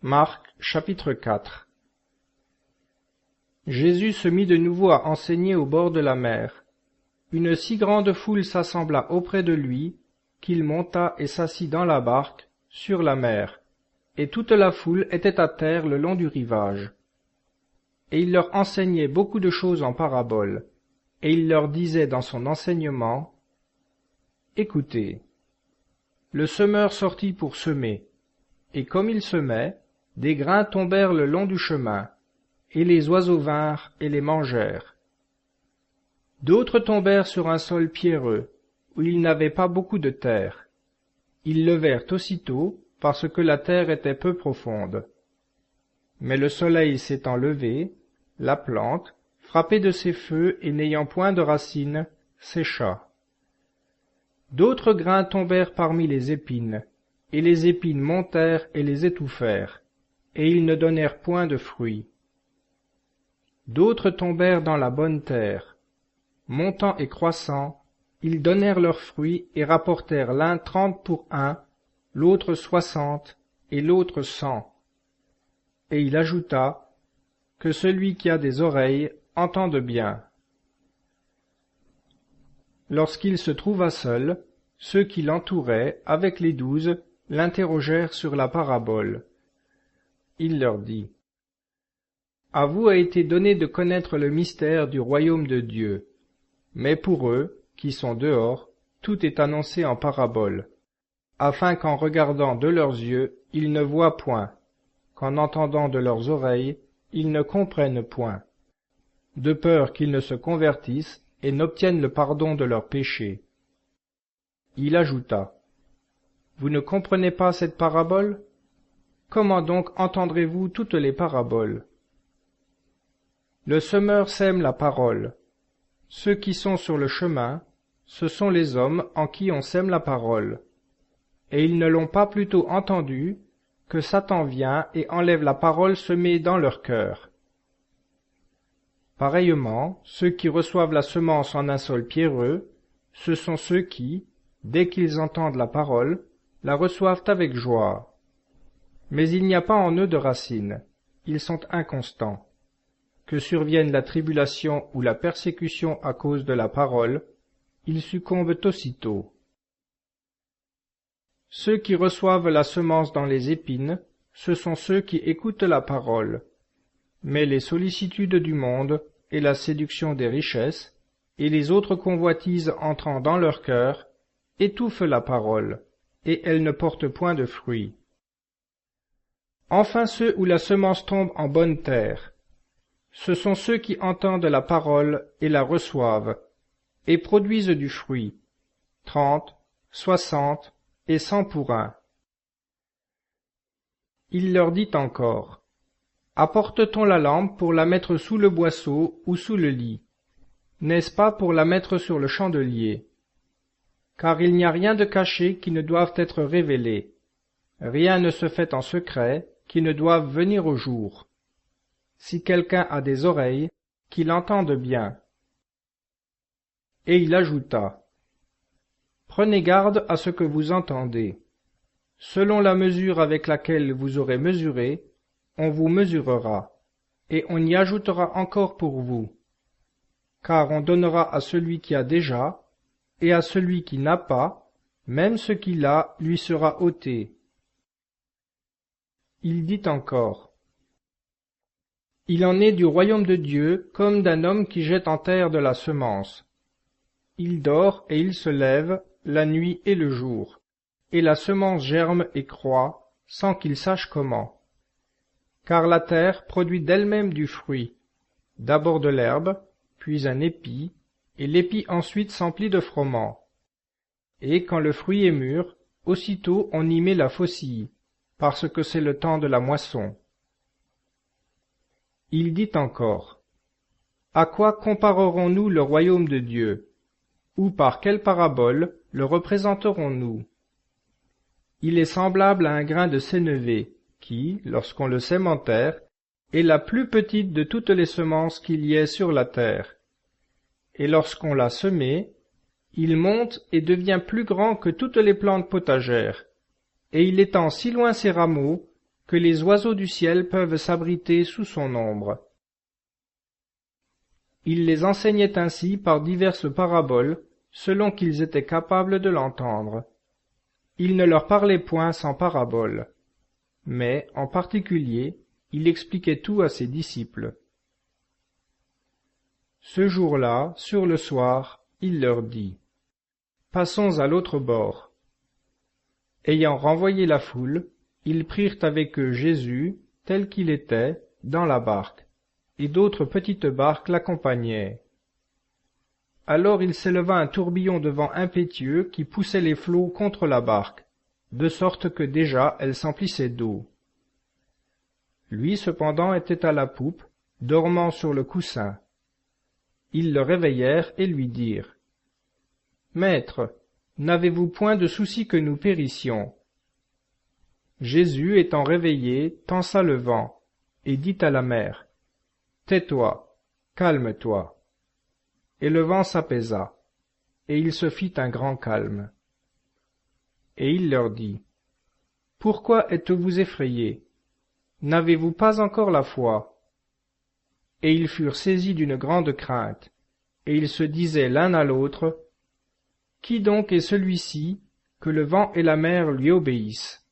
Marc chapitre 4. Jésus se mit de nouveau à enseigner au bord de la mer. Une si grande foule s'assembla auprès de lui, qu'il monta et s'assit dans la barque, sur la mer, et toute la foule était à terre le long du rivage. Et il leur enseignait beaucoup de choses en paraboles, et il leur disait dans son enseignement, « Écoutez, le semeur sortit pour semer, et comme il semait, des grains tombèrent le long du chemin, et les oiseaux vinrent et les mangèrent. D'autres tombèrent sur un sol pierreux, où il n'avait pas beaucoup de terre. Ils levèrent aussitôt, parce que la terre était peu profonde. Mais le soleil s'étant levé, la plante, frappée de ses feux et n'ayant point de racines, sécha. D'autres grains tombèrent parmi les épines, et les épines montèrent et les étouffèrent, et ils ne donnèrent point de fruits. D'autres tombèrent dans la bonne terre. Montant et croissant, ils donnèrent leurs fruits et rapportèrent l'un 30 pour un, l'autre 60 et l'autre 100. Et il ajouta, que celui qui a des oreilles entende bien. Lorsqu'il se trouva seul, ceux qui l'entouraient, avec les 12, l'interrogèrent sur la parabole. Il leur dit, « À vous a été donné de connaître le mystère du royaume de Dieu, mais pour eux, qui sont dehors, tout est annoncé en parabole, afin qu'en regardant de leurs yeux, ils ne voient point, qu'en entendant de leurs oreilles, ils ne comprennent point, de peur qu'ils ne se convertissent et n'obtiennent le pardon de leurs péchés. » Il ajouta, « Vous ne comprenez pas cette parabole? Comment donc entendrez-vous toutes les paraboles? Le semeur sème la parole. Ceux qui sont sur le chemin, ce sont les hommes en qui on sème la parole. Et ils ne l'ont pas plutôt entendu que Satan vient et enlève la parole semée dans leur cœur. Pareillement, ceux qui reçoivent la semence en un sol pierreux, ce sont ceux qui, dès qu'ils entendent la parole, la reçoivent avec joie. Mais il n'y a pas en eux de racines, ils sont inconstants. Que survienne la tribulation ou la persécution à cause de la parole, ils succombent aussitôt. Ceux qui reçoivent la semence dans les épines, ce sont ceux qui écoutent la parole. Mais les sollicitudes du monde, et la séduction des richesses, et les autres convoitises entrant dans leur cœur, étouffent la parole, et elle ne porte point de fruits. Enfin ceux où la semence tombe en bonne terre, ce sont ceux qui entendent la parole et la reçoivent, et produisent du fruit, 30, 60 et 100 pour un. Il leur dit encore, « Apporte-t-on la lampe pour la mettre sous le boisseau ou sous le lit? N'est-ce pas pour la mettre sur le chandelier? Car il n'y a rien de caché qui ne doive être révélé, rien ne se fait en secret qui ne doive venir au jour. Si quelqu'un a des oreilles, qu'il entende bien. » Et il ajouta, « Prenez garde à ce que vous entendez. Selon la mesure avec laquelle vous aurez mesuré, on vous mesurera, et on y ajoutera encore pour vous. Car on donnera à celui qui a déjà, et à celui qui n'a pas, même ce qu'il a lui sera ôté. » Il dit encore, « Il en est du royaume de Dieu comme d'un homme qui jette en terre de la semence. Il dort et il se lève, la nuit et le jour, et la semence germe et croît, sans qu'il sache comment. Car la terre produit d'elle-même du fruit, d'abord de l'herbe, puis un épi, et l'épi ensuite s'emplit de froment. Et quand le fruit est mûr, aussitôt on y met la faucille, parce que c'est le temps de la moisson. » Il dit encore, « À quoi comparerons-nous le royaume de Dieu? Ou par quelle parabole le représenterons-nous? Il est semblable à un grain de sénévé, qui, lorsqu'on le sème en terre, est la plus petite de toutes les semences qu'il y ait sur la terre. Et lorsqu'on l'a semé, il monte et devient plus grand que toutes les plantes potagères, et il étend si loin ses rameaux que les oiseaux du ciel peuvent s'abriter sous son ombre. Il les enseignait ainsi par diverses paraboles, selon qu'ils étaient capables de l'entendre. Il ne leur parlait point sans paraboles, mais, en particulier, il expliquait tout à ses disciples. Ce jour-là, sur le soir, il leur dit : « Passons à l'autre bord. » Ayant renvoyé la foule, ils prirent avec eux Jésus, tel qu'il était, dans la barque, et d'autres petites barques l'accompagnaient. Alors il s'éleva un tourbillon de vent impétueux qui poussait les flots contre la barque, de sorte que déjà elle s'emplissait d'eau. Lui cependant était à la poupe, dormant sur le coussin. Ils le réveillèrent et lui dirent : « Maître, n'avez-vous point de souci que nous périssions ? » Jésus, étant réveillé, tensa le vent, et dit à la mer : « Tais-toi, calme-toi. » Et le vent s'apaisa, et il se fit un grand calme. Et il leur dit : « Pourquoi êtes-vous effrayés ? N'avez-vous pas encore la foi ? » Et ils furent saisis d'une grande crainte, et ils se disaient l'un à l'autre : « Qui donc est celui-ci, que le vent et la mer lui obéissent ?»